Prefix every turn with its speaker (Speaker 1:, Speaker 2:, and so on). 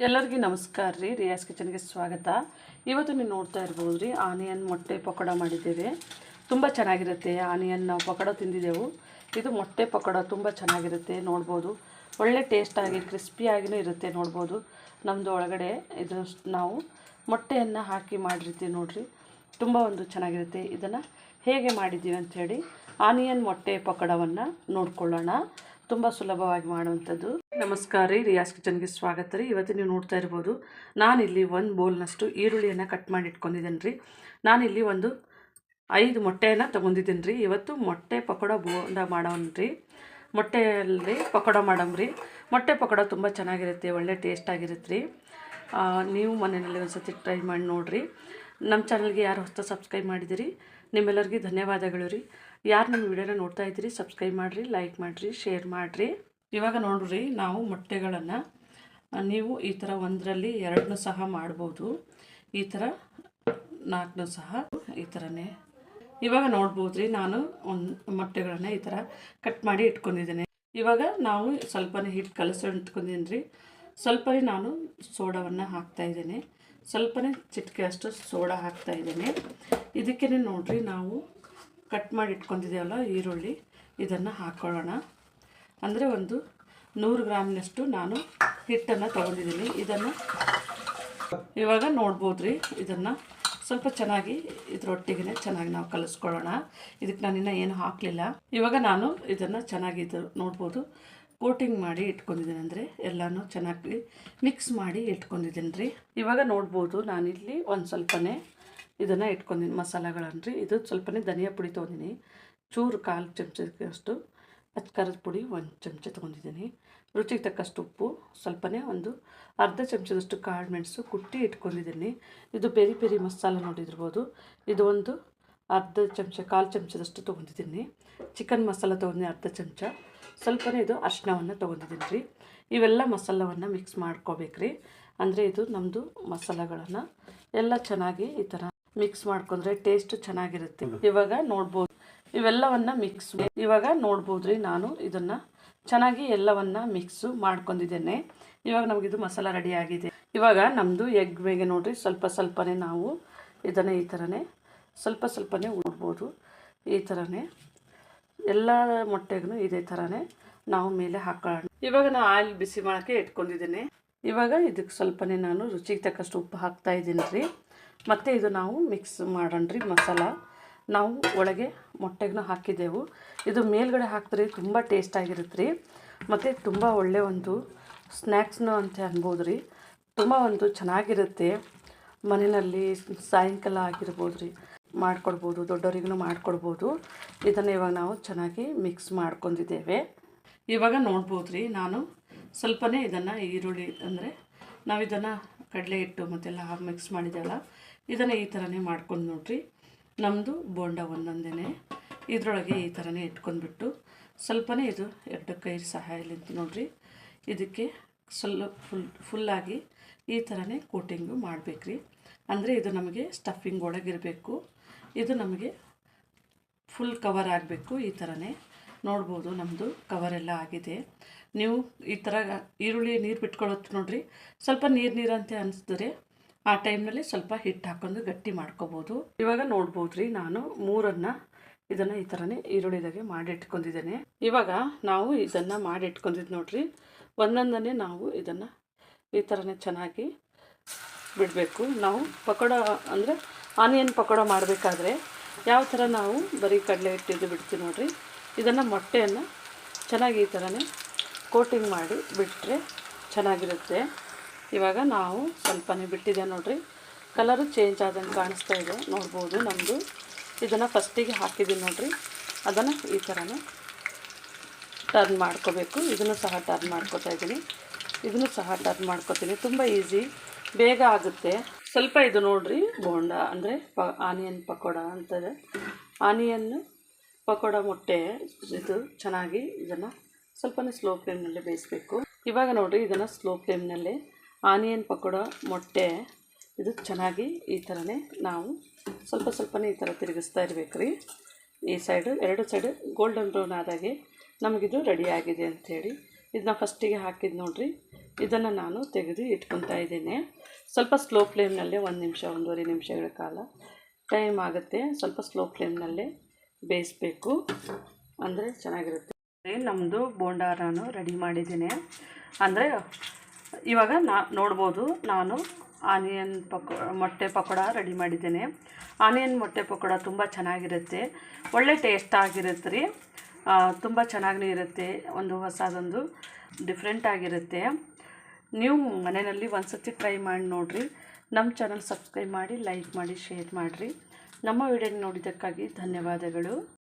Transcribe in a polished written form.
Speaker 1: ಎಲ್ಲರಿಗೂ ನಮಸ್ಕಾರ ರೀ. ರಿಯಾಸ್ ಕಿಚನ್ಗೆ ಸ್ವಾಗತ. ಇವತ್ತು ನೀವು ನೋಡ್ತಾ ಇರ್ಬೋದು ರೀ, ಆನಿಯನ್ ಮೊಟ್ಟೆ ಪಕೋಡ ಮಾಡಿದ್ದೇವೆ. ತುಂಬ ಚೆನ್ನಾಗಿರುತ್ತೆ. ಆನಿಯನ್ ನಾವು ಪಕೋಡ ತಿಂದಿದ್ದೆವು. ಇದು ಮೊಟ್ಟೆ ಪಕೋಡ ತುಂಬ ಚೆನ್ನಾಗಿರುತ್ತೆ. ನೋಡ್ಬೋದು, ಒಳ್ಳೆ ಟೇಸ್ಟಾಗಿ ಕ್ರಿಸ್ಪಿಯಾಗಿಯೂ ಇರುತ್ತೆ. ನೋಡ್ಬೋದು, ನಮ್ಮದು ಒಳಗಡೆ ಇದು ನಾವು ಮೊಟ್ಟೆಯನ್ನು ಹಾಕಿ ಮಾಡಿರ್ತೀವಿ ನೋಡಿರಿ. ತುಂಬ ಚೆನ್ನಾಗಿರುತ್ತೆ. ಇದನ್ನು ಹೇಗೆ ಮಾಡಿದ್ದೀವಿ ಅಂಥೇಳಿ ಆನಿಯನ್ ಮೊಟ್ಟೆ ಪಕೋಡವನ್ನು ನೋಡ್ಕೊಳ್ಳೋಣ. ತುಂಬ ಸುಲಭವಾಗಿ ಮಾಡುವಂಥದ್ದು. ನಮಸ್ಕಾರ ರೀ, ರಿಯಾಸ್ ಕಿಚನ್ಗೆ ಸ್ವಾಗತ ರೀ. ಇವತ್ತು ನೀವು ನೋಡ್ತಾ ಇರ್ಬೋದು, ನಾನಿಲ್ಲಿ ಒಂದು ಬೌಲ್ನಷ್ಟು ಈರುಳ್ಳಿಯನ್ನು ಕಟ್ ಮಾಡಿ ಇಟ್ಕೊಂಡಿದ್ದೇನೆ ರೀ. ನಾನಿಲ್ಲಿ 5 ಮೊಟ್ಟೆಯನ್ನು ತೊಗೊಂಡಿದ್ದೀನಿ ರೀ. ಇವತ್ತು ಮೊಟ್ಟೆ ಪಕೋಡ ಬೋಂಡ ಮಾಡೋಣ್ರಿ. ಮೊಟ್ಟೆಯಲ್ಲಿ ಪಕೋಡ ಮಾಡಮ್ರಿ. ಮೊಟ್ಟೆ ಪಕೋಡ ತುಂಬ ಚೆನ್ನಾಗಿರುತ್ತೆ, ಒಳ್ಳೆ ಟೇಸ್ಟಾಗಿರುತ್ತೆ ರೀ. ನೀವು ಮನೆಯಲ್ಲಿ ಒಂದು ಸತಿ ಟ್ರೈ ಮಾಡಿ ನೋಡಿರಿ. ನಮ್ಮ ಚಾನಲ್ಗೆ ಯಾರು ಹೊಸ ಸಬ್ಸ್ಕ್ರೈಬ್ ಮಾಡಿದಿರಿ, ನಿಮ್ಮೆಲ್ಲರಿಗೂ ಧನ್ಯವಾದಗಳು ರೀ. ಯಾರು ನಮ್ಮ ವಿಡಿಯೋನ ನೋಡ್ತಾ ಇದ್ದೀರಿ, ಸಬ್ಸ್ಕ್ರೈಬ್ ಮಾಡಿರಿ, ಲೈಕ್ ಮಾಡಿರಿ, ಶೇರ್ ಮಾಡಿರಿ. ಇವಾಗ ನೋಡ್ರಿ, ನಾವು ಮೊಟ್ಟೆಗಳನ್ನು ನೀವು ಈ ಥರ 1ರಲ್ಲಿ 2 ಸಹ ಮಾಡ್ಬೋದು. ಈ ಥರ 4 ಸಹ ಈ ಥರನೇ. ಇವಾಗ ನೋಡ್ಬೋದು ರೀ, ನಾನು ಮೊಟ್ಟೆಗಳನ್ನು ಈ ಥರ ಕಟ್ ಮಾಡಿ ಇಟ್ಕೊಂಡಿದ್ದೇನೆ. ಇವಾಗ ನಾವು ಸ್ವಲ್ಪನೇ ಹಿಟ್ಟು ಕಲಸಿ ಇಟ್ಕೊಂಡಿದ್ದೀನಿ ರೀ. ಸ್ವಲ್ಪನೇ ನಾನು ಸೋಡಾವನ್ನು ಹಾಕ್ತಾಯಿದ್ದೇನೆ. ಸ್ವಲ್ಪನೇ ಚಿಟಿಕೆ ಅಷ್ಟು ಸೋಡಾ ಹಾಕ್ತಾಯಿದ್ದೇನೆ. ಇದಕ್ಕೇ ನೋಡಿರಿ, ನಾವು ಕಟ್ ಮಾಡಿ ಇಟ್ಕೊಂಡಿದ್ದೇವಲ್ಲ ಈರುಳ್ಳಿ, ಇದನ್ನು ಹಾಕ್ಕೊಳ್ಳೋಣ. ಅಂದರೆ 100 ಗ್ರಾಮ್ನಷ್ಟು ನಾನು ಹಿಟ್ಟನ್ನು ತೊಗೊಂಡಿದ್ದೀನಿ. ಇದನ್ನು ಇವಾಗ ನೋಡ್ಬೋದು ರೀ, ಇದನ್ನು ಸ್ವಲ್ಪ ಚೆನ್ನಾಗಿ ಇದರೊಟ್ಟಿಗೆ ಚೆನ್ನಾಗಿ ನಾವು ಕಲಿಸ್ಕೊಳ್ಳೋಣ. ಇದಕ್ಕೆ ನಾನಿನ್ನು ಏನು ಹಾಕಲಿಲ್ಲ. ಇವಾಗ ನಾನು ಇದನ್ನು ಚೆನ್ನಾಗಿ ನೋಡ್ಬೋದು ಕೋಟಿಂಗ್ ಮಾಡಿ ಇಟ್ಕೊಂಡಿದ್ದೀನಿ. ಅಂದರೆ ಎಲ್ಲನೂ ಚೆನ್ನಾಗಿ ಮಿಕ್ಸ್ ಮಾಡಿ ಇಟ್ಕೊಂಡಿದ್ದೀನಿ ರೀ. ಇವಾಗ ನೋಡ್ಬೋದು, ನಾನಿಲ್ಲಿ ಸ್ವಲ್ಪನೇ ಇದನ್ನು ಇಟ್ಕೊಂಡಿದ್ದೀನಿ ಮಸಾಲೆಗಳನ್ನು ರೀ. ಇದು ಸ್ವಲ್ಪನೇ ಧನಿಯಾ ಪುಡಿ ತೊಗೊಂಡಿನಿ, ಚೂರು 1/4 ಚಮಚದಷ್ಟು ಖಾರದ ಪುಡಿ 1 ಚಮಚ ತೊಗೊಂಡಿದ್ದೀನಿ. ರುಚಿಗೆ ತಕ್ಕಷ್ಟು ಉಪ್ಪು, ಸ್ವಲ್ಪನೇ ಅರ್ಧ ಚಮಚದಷ್ಟು ಕಾಳು ಮೆಣಸು ಕುಟ್ಟಿ ಇಟ್ಕೊಂಡಿದ್ದೀನಿ. ಇದು ಪೆರಿ ಪೆರಿ ಮಸಾಲೆ ನೋಡಿರ್ಬೋದು. ಇದು ಅರ್ಧ ಚಮಚ 1/4 ಚಮಚದಷ್ಟು ತೊಗೊಂಡಿದ್ದೀನಿ. ಚಿಕನ್ ಮಸಾಲ ತೊಗೊಂಡಿದ್ದೀನಿ ಅರ್ಧ ಚಮಚ. ಸ್ವಲ್ಪನೇ ಇದು ಅರಿಶಿನವನ್ನು ತೊಗೊಂಡಿದ್ದೀನಿ ರೀ. ಇವೆಲ್ಲ ಮಸಾಲವನ್ನು ಮಿಕ್ಸ್ ಮಾಡ್ಕೋಬೇಕ್ರಿ. ಅಂದರೆ ಇದು ನಮ್ಮದು ಮಸಾಲೆಗಳನ್ನು ಎಲ್ಲ ಚೆನ್ನಾಗಿ ಈ ಥರ ಮಿಕ್ಸ್ ಮಾಡ್ಕೊಂಡ್ರೆ ಟೇಸ್ಟ್ ಚೆನ್ನಾಗಿರುತ್ತೆ. ಇವಾಗ ನೋಡ್ಬೋದು ಇವೆಲ್ಲವನ್ನು ಇವಾಗ ನೋಡ್ಬೋದು ರೀ, ನಾನು ಇದನ್ನು ಚೆನ್ನಾಗಿ ಎಲ್ಲವನ್ನು ಮಿಕ್ಸು ಮಾಡ್ಕೊಂಡಿದ್ದೇನೆ. ಇವಾಗ ನಮಗಿದು ಮಸಾಲ ರೆಡಿ ಆಗಿದೆ. ಇವಾಗ ನಮ್ಮದು ಎಗ್ ಬೇಗ ನೋಡಿರಿ, ಸ್ವಲ್ಪನೇ ನಾವು ಇದನ್ನು ಈ ಥರನೇ ಸ್ವಲ್ಪನೇ ನೋಡ್ಬೋದು. ಈ ಥರನೇ ಎಲ್ಲ ಮೊಟ್ಟೆಗೂ ಇದೇ ಥರನೇ ನಾವು ಮೇಲೆ ಹಾಕೊಳ್ಳೋಣ. ಇವಾಗ ನಾನು ಆಯಿಲ್ ಬಿಸಿ ಮಾಡೋಕ್ಕೆ ಇಟ್ಕೊಂಡಿದ್ದೇನೆ. ಇವಾಗ ಇದಕ್ಕೆ ಸ್ವಲ್ಪನೇ ನಾನು ರುಚಿಗೆ ತಕ್ಕಷ್ಟು ಉಪ್ಪು ಹಾಕ್ತಾಯಿದ್ದೀನಿ ರೀ. ಮತ್ತು ಇದು ನಾವು ಮಿಕ್ಸ್ ಮಾಡೋಣ ರೀ. ಮಸಾಲ ನಾವು ಒಳಗೆ ಮೊಟ್ಟೆಗೂ ಹಾಕಿದ್ದೆವು. ಇದು ಮೇಲ್ಗಡೆ ಹಾಕಿದ್ರೆ ತುಂಬ ಟೇಸ್ಟಾಗಿರುತ್ತೆ ರೀ. ಮತ್ತು ತುಂಬ ಒಳ್ಳೆ ಸ್ನ್ಯಾಕ್ಸ್ನು ಅಂತ ಅನ್ಬೋದು ರೀ. ತುಂಬ ಚೆನ್ನಾಗಿರುತ್ತೆ. ಮನೆಯಲ್ಲಿ ಸಾಯಂಕಾಲ ಆಗಿರ್ಬೋದು ರೀ, ಮಾಡಿಕೊಡ್ಬೋದು, ದೊಡ್ಡವರಿಗೂ ಮಾಡಿಕೊಡ್ಬೋದು. ಇದನ್ನು ಇವಾಗ ನಾವು ಚೆನ್ನಾಗಿ ಮಿಕ್ಸ್ ಮಾಡ್ಕೊಂಡಿದ್ದೇವೆ. ಇವಾಗ ನೋಡ್ಬೋದು ರೀ, ನಾನು ಸ್ವಲ್ಪನೇ ಇದನ್ನು ಈರುಳ್ಳಿ, ಅಂದರೆ ನಾವು ಇದನ್ನು ಕಡಲೆ ಹಿಟ್ಟು ಮತ್ತೆಲ್ಲ ಮಿಕ್ಸ್ ಮಾಡಿದ್ದೇವಲ್ಲ, ಇದನ್ನು ಈ ಥರನೇ ಮಾಡ್ಕೊಂಡು ನೋಡಿರಿ. ನಮ್ಮದು ಬೋಂಡ ಒಂದೊಂದೇ ಇದರೊಳಗೆ ಈ ಥರನೇ ಇಟ್ಕೊಂಡ್ಬಿಟ್ಟು ಸ್ವಲ್ಪನೇ ಇದು 2 ಕೈ ಸಹಾಯಲಿಂತ ನೋಡಿರಿ, ಇದಕ್ಕೆ ಫುಲ್ಲಾಗಿ ಈ ಥರನೇ ಕೋಟಿಂಗು ಮಾಡಬೇಕ್ರಿ. ಅಂದರೆ ಇದು ನಮಗೆ ಸ್ಟಫಿಂಗ್ ಒಳಗಿರಬೇಕು. ಇದು ನಮಗೆ ಫುಲ್ ಕವರ್ ಆಗಬೇಕು. ಈ ಥರನೇ ನೋಡ್ಬೋದು, ನಮ್ಮದು ಕವರೆಲ್ಲ ಆಗಿದೆ. ನೀವು ಈ ಥರ ಈರುಳ್ಳಿ ನೀರು ಬಿಟ್ಕೊಳ್ಳೋದು ನೋಡಿರಿ, ಸ್ವಲ್ಪ ನೀರಂತೆ ಅನಿಸಿದ್ರೆ ಆ ಟೈಮ್ನಲ್ಲಿ ಸ್ವಲ್ಪ ಹಿಟ್ಟು ಹಾಕೊಂಡು ಗಟ್ಟಿ ಮಾಡ್ಕೋಬೋದು. ಇವಾಗ ನೋಡ್ಬೋದು ರೀ, ನಾನು 3 ಇದನ್ನು ಈ ಥರನೇ ಈರುಳ್ಳಿದಾಗೆ ಮಾಡಿ ಇಟ್ಕೊಂಡಿದ್ದೇನೆ. ಇವಾಗ ನಾವು ಇದನ್ನು ಮಾಡಿ ಇಟ್ಕೊಂಡಿದ್ದು ನೋಡಿರಿ, ಒಂದೊಂದನ್ನೇ ನಾವು ಇದನ್ನು ಈ ಥರನೇ ಚೆನ್ನಾಗಿ ಬಿಡಬೇಕು. ನಾವು ಪಕೋಡ ಅಂದರೆ ಆನಿಯನ್ ಪಕೋಡ ಮಾಡಬೇಕಾದ್ರೆ ಯಾವ ಥರ ನಾವು ಬರೀ ಕಡಲೆ ಹಿಟ್ಟಿದ್ದು ಬಿಡ್ತೀವಿ ನೋಡಿರಿ, ಇದನ್ನು ಮೊಟ್ಟೆಯನ್ನು ಚೆನ್ನಾಗಿ ಈ ಥರನೇ ಕೋಟಿಂಗ್ ಮಾಡಿ ಬಿಟ್ಟರೆ ಚೆನ್ನಾಗಿರುತ್ತೆ. ಇವಾಗ ನಾವು ಸ್ವಲ್ಪನೇ ಬಿಟ್ಟಿದೆ ನೋಡಿರಿ, ಕಲರು ಚೇಂಜ್ ಆದಂಗೆ ಕಾಣಿಸ್ತಾ ಇದೆ. ನೋಡ್ಬೋದು, ನಮ್ಮದು ಇದನ್ನು ಫಸ್ಟಿಗೆ ಹಾಕಿದ್ದೀನಿ ನೋಡಿರಿ, ಅದನ್ನು ಈ ಥರನೇ ಟರ್ನ್ ಮಾಡ್ಕೋಬೇಕು. ಇದನ್ನು ಸಹ ಟರ್ನ್ ಮಾಡ್ಕೋತಾ ಇದ್ದೀನಿ, ಇದನ್ನು ಸಹ ಟರ್ನ್ ಮಾಡ್ಕೋತೀನಿ. ತುಂಬ ಈಸಿ, ಬೇಗ ಆಗುತ್ತೆ. ಸ್ವಲ್ಪ ಇದು ನೋಡಿರಿ, ಬೋಂಡ ಅಂದರೆ ಆನಿಯನ್ ಪಕೋಡ ಅಂತದೆ. ಆನಿಯನ್ ಪಕೋಡ ಮೊಟ್ಟೆ ಇದು ಚೆನ್ನಾಗಿ ಇದನ್ನು ಸ್ವಲ್ಪನೇ ಸ್ಲೋ ಫ್ಲೇಮ್ನಲ್ಲಿ ಬೇಯಿಸಬೇಕು. ಇವಾಗ ನೋಡಿರಿ, ಇದನ್ನು ಸ್ಲೋ ಫ್ಲೇಮ್ನಲ್ಲೇ ಆನಿಯನ್ ಪಕೋಡ ಮೊಟ್ಟೆ ಇದು ಚೆನ್ನಾಗಿ ಈ ಥರನೇ ನಾವು ಸ್ವಲ್ಪನೇ ಈ ಥರ ತಿರುಗಿಸ್ತಾ ಇರಬೇಕು ರೀ. ಈ ಸೈಡು 2 ಸೈಡು ಗೋಲ್ಡನ್ ಬ್ರೌನ್ ಆದಾಗೆ ನಮಗಿದು ರೆಡಿ ಆಗಿದೆ ಅಂಥೇಳಿ ಇದನ್ನ ಫಸ್ಟಿಗೆ ಹಾಕಿದ್ದು ನೋಡಿರಿ. ಇದನ್ನು ನಾನು ತೆಗೆದು ಇಟ್ಕೊತಾ ಇದ್ದೇನೆ. ಸ್ವಲ್ಪ ಸ್ಲೋ ಫ್ಲೇಮ್ನಲ್ಲೇ 1 ನಿಮಿಷ 1.5 ನಿಮಿಷಗಳ ಕಾಲ ಟೈಮ್ ಆಗುತ್ತೆ. ಸ್ವಲ್ಪ ಸ್ಲೋ ಫ್ಲೇಮ್ನಲ್ಲೇ ಬೇಯಿಸಬೇಕು, ಅಂದರೆ ಚೆನ್ನಾಗಿರುತ್ತೆ. ನಮ್ಮದು ಬೋಂಡ ನಾನು ರೆಡಿ ಮಾಡಿದ್ದೀನಿ. ಅಂದರೆ ಇವಾಗ ನೋಡ್ಬೋದು, ನಾನು ಆನಿಯನ್ ಮೊಟ್ಟೆ ಪಕೋಡ ರೆಡಿ ಮಾಡಿದ್ದೇನೆ. ಆನಿಯನ್ ಮೊಟ್ಟೆ ಪಕೋಡ ತುಂಬ ಚೆನ್ನಾಗಿರುತ್ತೆ, ಒಳ್ಳೆ ಟೇಸ್ಟ್ ಆಗಿರುತ್ತೆ ರೀ. ತುಂಬ ಚೆನ್ನಾಗಿ ಇರುತ್ತೆ, ಒಂದು ಹೊಸದೊಂದು ಡಿಫ್ರೆಂಟ್ ಆಗಿರುತ್ತೆ. ನೀವು ಮನೆಯಲ್ಲಿ ಒಂದು ಸತಿ ಟ್ರೈ ಮಾಡಿ ನೋಡಿರಿ. ನಮ್ಮ ಚಾನಲ್ ಸಬ್ಸ್ಕ್ರೈಬ್ ಮಾಡಿ, ಲೈಕ್ ಮಾಡಿ, ಶೇರ್ ಮಾಡಿರಿ. ನಮ್ಮ ವಿಡಿಯೋ ನೋಡಿದ್ದಕ್ಕಾಗಿ ಧನ್ಯವಾದಗಳು.